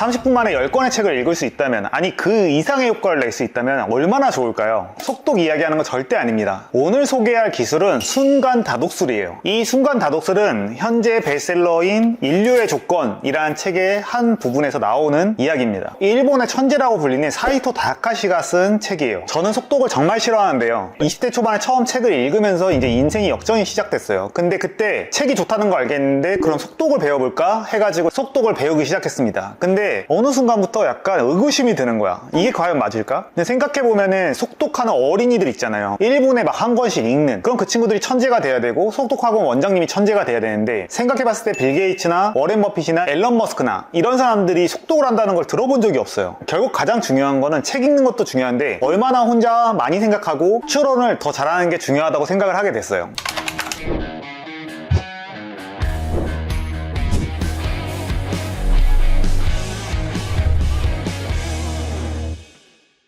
30분 만에 10권의 책을 읽을 수 있다면, 아니 그 이상의 효과를 낼 수 있다면 얼마나 좋을까요? 속독 이야기하는 건 절대 아닙니다. 오늘 소개할 기술은 순간 다독술이에요. 이 순간 다독술은 현재 베스트셀러인 인류의 조건이라는 책의 한 부분에서 나오는 이야기입니다. 일본의 천재라고 불리는 사이토 다카시가 쓴 책이에요. 저는 속독을 정말 싫어하는데요. 20대 초반에 처음 책을 읽으면서 이제 인생이 역전이 시작됐어요. 근데 그때 책이 좋다는 거 알겠는데 그럼 속독을 배워볼까 해가지고 속독을 배우기 시작했습니다. 근데 어느 순간부터 약간 의구심이 드는 거야. 이게 과연 맞을까? 근데 생각해보면은 속독하는 어린이들 있잖아요. 1분에 막 한 권씩 읽는, 그럼 그 친구들이 천재가 돼야 되고 속독학원 원장님이 천재가 돼야 되는데, 생각해봤을 때 빌 게이츠나 워렌 버핏이나 앨런 머스크나 이런 사람들이 속독을 한다는 걸 들어본 적이 없어요. 결국 가장 중요한 거는 책 읽는 것도 중요한데 얼마나 혼자 많이 생각하고 추론을 더 잘하는 게 중요하다고 생각을 하게 됐어요.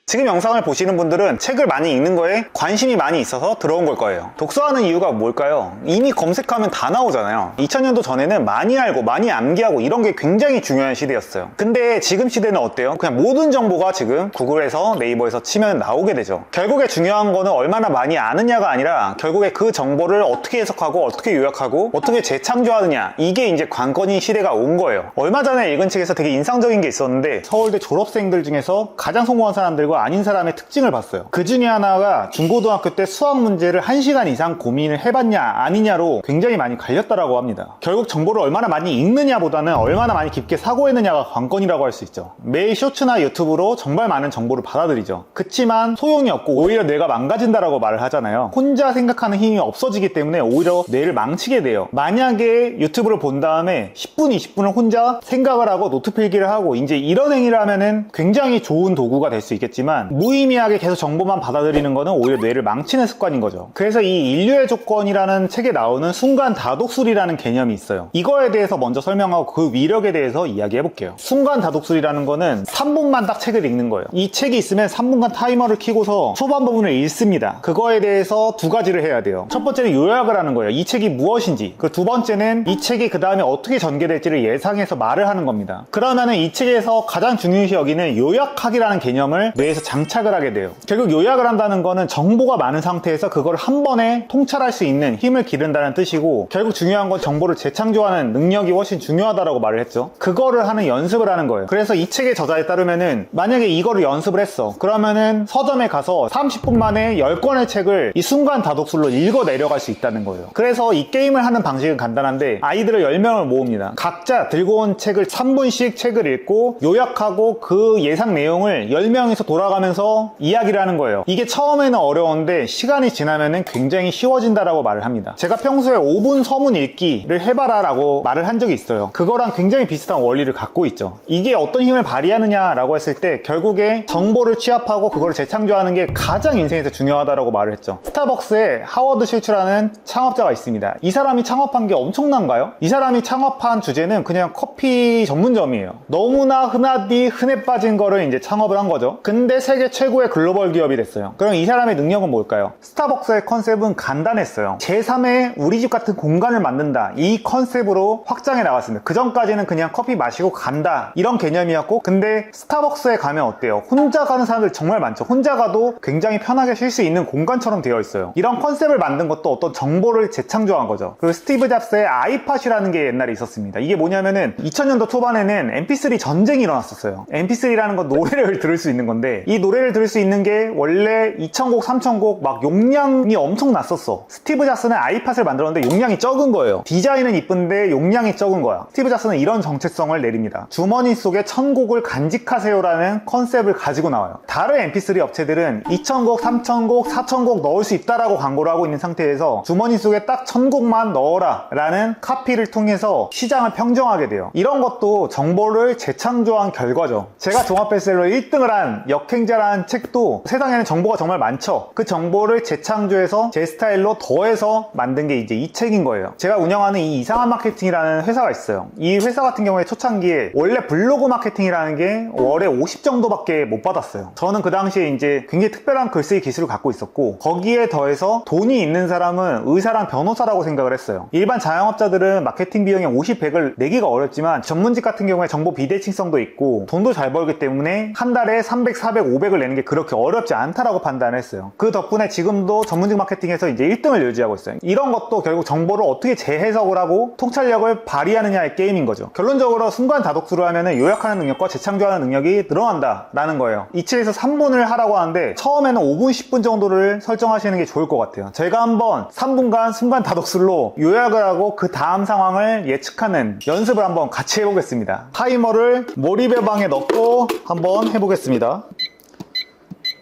지금 영상을 보시는 분들은 책을 많이 읽는 거에 관심이 많이 있어서 들어온 걸 거예요. 독서하는 이유가 뭘까요? 이미 검색하면 다 나오잖아요. 2000년도 전에는 많이 알고 많이 암기하고 이런 게 굉장히 중요한 시대였어요. 근데 지금 시대는 어때요? 그냥 모든 정보가 지금 구글에서 네이버에서 치면 나오게 되죠. 결국에 중요한 거는 얼마나 많이 아느냐가 아니라 결국에 그 정보를 어떻게 해석하고 어떻게 요약하고 어떻게 재창조하느냐, 이게 이제 관건인 시대가 온 거예요. 얼마 전에 읽은 책에서 되게 인상적인 게 있었는데, 서울대 졸업생들 중에서 가장 성공한 사람들과 아닌 사람의 특징을 봤어요. 그 중에 하나가 중고등학교 때 수학 문제를 1시간 이상 고민을 해봤냐 아니냐로 굉장히 많이 갈렸다라고 합니다. 결국 정보를 얼마나 많이 읽느냐보다는 얼마나 많이 깊게 사고했느냐가 관건이라고 할 수 있죠. 매일 쇼츠나 유튜브로 정말 많은 정보를 받아들이죠. 그치만 소용이 없고 오히려 뇌가 망가진다라고 말을 하잖아요. 혼자 생각하는 힘이 없어지기 때문에 오히려 뇌를 망치게 돼요. 만약에 유튜브를 본 다음에 10분, 20분을 혼자 생각을 하고 노트 필기를 하고 이제 이런 행위를 하면은 굉장히 좋은 도구가 될 수 있겠지만, 무의미하게 계속 정보만 받아들이는 거는 오히려 뇌를 망치는 습관인 거죠. 그래서 이 인류의 조건이라는 책에 나오는 순간 다독술이라는 개념이 있어요. 이거에 대해서 먼저 설명하고 그 위력에 대해서 이야기해 볼게요. 순간 다독술이라는 거는 3분만 딱 책을 읽는 거예요. 이 책이 있으면 3분간 타이머를 켜고서 초반 부분을 읽습니다. 그거에 대해서 두 가지를 해야 돼요. 첫 번째는 요약을 하는 거예요. 이 책이 무엇인지. 그 두 번째는 이 책이 그 다음에 어떻게 전개될지를 예상해서 말을 하는 겁니다. 그러면은 이 책에서 가장 중요시 여기는 요약하기라는 개념을 뇌에서 장착을 하게 돼요. 결국 요약을 한다는 거는 정보가 많은 상태에서 그걸 한 번에 통찰할 수 있는 힘을 기른다는 뜻이고, 결국 중요한 건 정보를 재창조하는 능력이 훨씬 중요하다라고 말을 했죠. 그거를 하는 연습을 하는 거예요. 그래서 이 책의 저자에 따르면은 만약에 이거를 연습을 했어. 그러면은 서점에 가서 30분 만에 10권의 책을 이 순간 다독술로 읽어 내려갈 수 있다는 거예요. 그래서 이 게임을 하는 방식은 간단한데, 아이들을 10명을 모읍니다. 각자 들고 온 책을 3분씩 책을 읽고 요약하고 그 예상 내용을 10명에서 돌아가면서 이야기를 하는 거예요. 이게 처음에는 어려운데 시간이 지나면은 굉장히 쉬워진다라고 말을 합니다. 제가 평소에 5분 서문 읽기를 해봐라 라고 말을 한 적이 있어요. 그거랑 굉장히 비슷한 원리를 갖고 있죠. 이게 어떤 힘을 발휘하느냐 라고 했을 때 결국에 정보를 취합하고 그걸 재창조하는 게 가장 인생에서 중요하다라고 말을 했죠. 스타벅스에 하워드 실츠라는 창업자가 있습니다. 이 사람이 창업한 게 엄청난가요? 이 사람이 창업한 주제는 그냥 커피 전문점이에요. 너무나 흔해 빠진 거를 이제 창업을 한 거죠. 근데 세계 최고의 글로벌 기업이 됐어요. 그럼 이 사람의 능력은 뭘까요? 스타벅스의 컨셉은 간단했어요. 제3의 우리 집 같은 공간을 만든다, 이 컨셉으로 확장해 나갔습니다. 그 전까지는 그냥 커피 마시고 간다, 이런 개념이었고, 근데 스타벅스에 가면 어때요? 혼자 가는 사람들 정말 많죠. 혼자 가도 굉장히 편하게 쉴 수 있는 공간처럼 되어 있어요. 이런 컨셉을 만든 것도 어떤 정보를 재창조한 거죠. 그리고 스티브 잡스의 아이팟이라는 게 옛날에 있었습니다. 이게 뭐냐면은 2000년도 초반에는 mp3 전쟁이 일어났었어요. mp3라는 건 노래를 들을 수 있는 건데, 이 노래를 들을 수 있는 게 원래 2000곡, 3000곡 막 용량이 엄청 났었어. 스티브 잡스는 아이팟을 만들었는데 용량이 적은 거예요. 디자인은 이쁜데 용량이 적은 거야. 스티브 잡스는 이런 정체성을 내립니다. 주머니 속에 1000곡을 간직하세요라는 컨셉을 가지고 나와요. 다른 mp3 업체들은 2000곡, 3000곡, 4000곡 넣을 수 있다라고 광고를 하고 있는 상태에서 주머니 속에 딱 1000곡만 넣어라 라는 카피를 통해서 시장을 평정하게 돼요. 이런 것도 정보를 재창조한 결과죠. 제가 종합 베스트셀러 1등을 한 역행 경쟁자라는 책도 세상에는 정보가 정말 많죠. 그 정보를 재창조해서 제 스타일로 더해서 만든 게 이제 이 책인 거예요. 제가 운영하는 이 이상한 마케팅이라는 회사가 있어요. 이 회사 같은 경우에 초창기에 원래 블로그 마케팅이라는 게 월에 50 정도밖에 못 받았어요. 저는 그 당시에 이제 굉장히 특별한 글쓰기 기술을 갖고 있었고, 거기에 더해서 돈이 있는 사람은 의사랑 변호사라고 생각을 했어요. 일반 자영업자들은 마케팅 비용의 50, 100을 내기가 어렵지만 전문직 같은 경우에 정보 비대칭성도 있고 돈도 잘 벌기 때문에 한 달에 300, 400, 500을 내는 게 그렇게 어렵지 않다라고 판단을 했어요. 그 덕분에 지금도 전문직 마케팅에서 이제 1등을 유지하고 있어요. 이런 것도 결국 정보를 어떻게 재해석을 하고 통찰력을 발휘하느냐의 게임인 거죠. 결론적으로 순간 다독수를 하면은 요약하는 능력과 재창조하는 능력이 늘어난다 라는 거예요. 이 책에서 3분을 하라고 하는데 처음에는 5분, 10분 정도를 설정하시는 게 좋을 것 같아요. 제가 한번 3분간 순간 다독술로 요약을 하고 그 다음 상황을 예측하는 연습을 한번 같이 해보겠습니다. 타이머를 몰입의 방에 넣고 한번 해보겠습니다.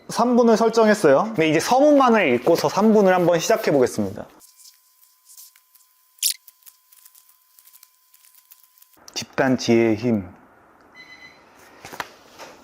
3분을 설정했어요. 네, 이제 서문만을 읽고서 3분을 한번 시작해 보겠습니다. 집단 지혜의 힘.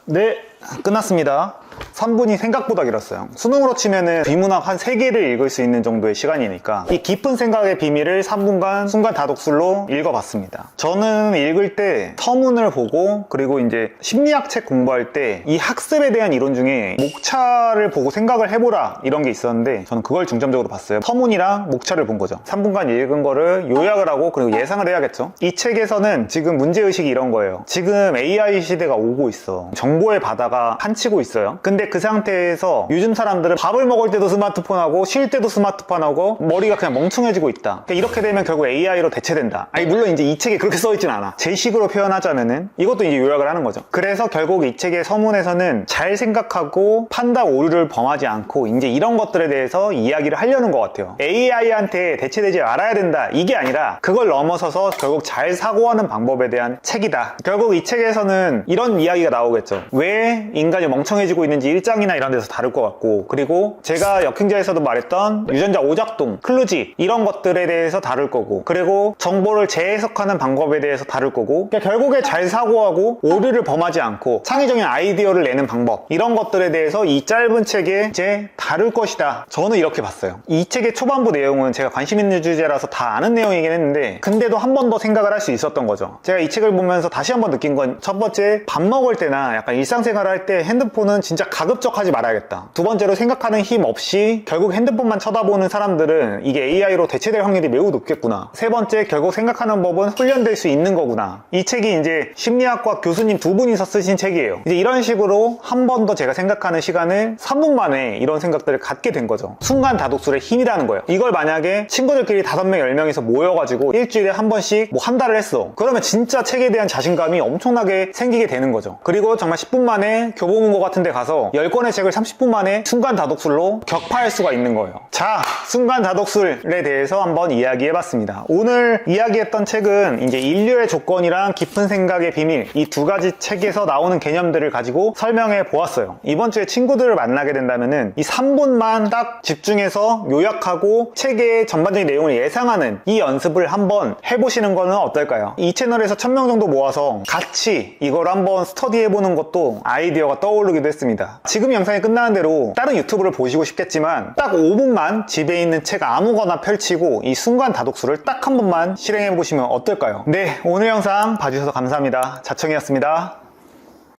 네, 끝났습니다. 3분이 생각보다 길었어요. 수능으로 치면은 비문학 한 3개를 읽을 수 있는 정도의 시간이니까 이 깊은 생각의 비밀을 3분간 순간 다독술로 읽어봤습니다. 저는 읽을 때 서문을 보고, 그리고 이제 심리학 책 공부할 때 이 학습에 대한 이론 중에 목차를 보고 생각을 해보라 이런 게 있었는데, 저는 그걸 중점적으로 봤어요. 서문이랑 목차를 본 거죠. 3분간 읽은 거를 요약을 하고 그리고 예상을 해야겠죠. 이 책에서는 지금 문제의식이 이런 거예요. 지금 AI 시대가 오고 있어. 정보의 바다가 판치고 있어요. 근데 그 상태에서 요즘 사람들은 밥을 먹을 때도 스마트폰하고 쉴 때도 스마트폰하고 머리가 그냥 멍청해지고 있다. 그러니까 이렇게 되면 결국 AI로 대체된다. 아니, 물론 이제 이 책에 그렇게 써있진 않아. 제 식으로 표현하자면은 이것도 이제 요약을 하는 거죠. 그래서 결국 이 책의 서문에서는 잘 생각하고 판단 오류를 범하지 않고 이제 이런 것들에 대해서 이야기를 하려는 것 같아요. AI한테 대체되지 말아야 된다 이게 아니라 그걸 넘어서서 결국 잘 사고하는 방법에 대한 책이다. 결국 이 책에서는 이런 이야기가 나오겠죠. 왜 인간이 멍청해지고 있는지 1장이나 이런 데서 다룰 것 같고, 그리고 제가 역행자에서도 말했던 유전자 오작동, 클루지 이런 것들에 대해서 다룰 거고, 그리고 정보를 재해석하는 방법에 대해서 다룰 거고, 그러니까 결국에 잘 사고하고 오류를 범하지 않고 창의적인 아이디어를 내는 방법, 이런 것들에 대해서 이 짧은 책에 이제 다룰 것이다. 저는 이렇게 봤어요. 이 책의 초반부 내용은 제가 관심 있는 주제라서 다 아는 내용이긴 했는데, 근데도 한 번 더 생각을 할 수 있었던 거죠. 제가 이 책을 보면서 다시 한 번 느낀 건, 첫 번째, 밥 먹을 때나 약간 일상생활을 할 때 핸드폰은 진짜 가급적 하지 말아야겠다. 두 번째로, 생각하는 힘 없이 결국 핸드폰만 쳐다보는 사람들은 이게 AI로 대체될 확률이 매우 높겠구나. 세 번째, 결국 생각하는 법은 훈련될 수 있는 거구나. 이 책이 이제 심리학과 교수님 두 분이서 쓰신 책이에요. 이제 이런 식으로 한 번 더 제가 생각하는 시간을 3분 만에 이런 생각들을 갖게 된 거죠. 순간 다독술의 힘이라는 거예요. 이걸 만약에 친구들끼리 5명, 10명이서 모여가지고 일주일에 한 번씩 뭐 한 달을 했어. 그러면 진짜 책에 대한 자신감이 엄청나게 생기게 되는 거죠. 그리고 정말 10분 만에 교보문고 같은 데 가서 10권의 책을 30분 만에 순간 다독술로 격파할 수가 있는 거예요. 자, 순간 다독술에 대해서 한번 이야기해봤습니다. 오늘 이야기했던 책은 이제 인류의 조건이랑 깊은 생각의 비밀, 이 두 가지 책에서 나오는 개념들을 가지고 설명해 보았어요. 이번 주에 친구들을 만나게 된다면은 이 3분만 딱 집중해서 요약하고 책의 전반적인 내용을 예상하는 이 연습을 한번 해보시는 거는 어떨까요? 이 채널에서 1000명 정도 모아서 같이 이걸 한번 스터디해보는 것도 아이디어가 떠오르기도 했습니다. 지금 영상이 끝나는 대로 다른 유튜브를 보시고 싶겠지만 딱 5분만 집에 있는 책 아무거나 펼치고 이 순간 다독술을 딱 한 번만 실행해보시면 어떨까요? 네, 오늘 영상 봐주셔서 감사합니다. 자청이었습니다.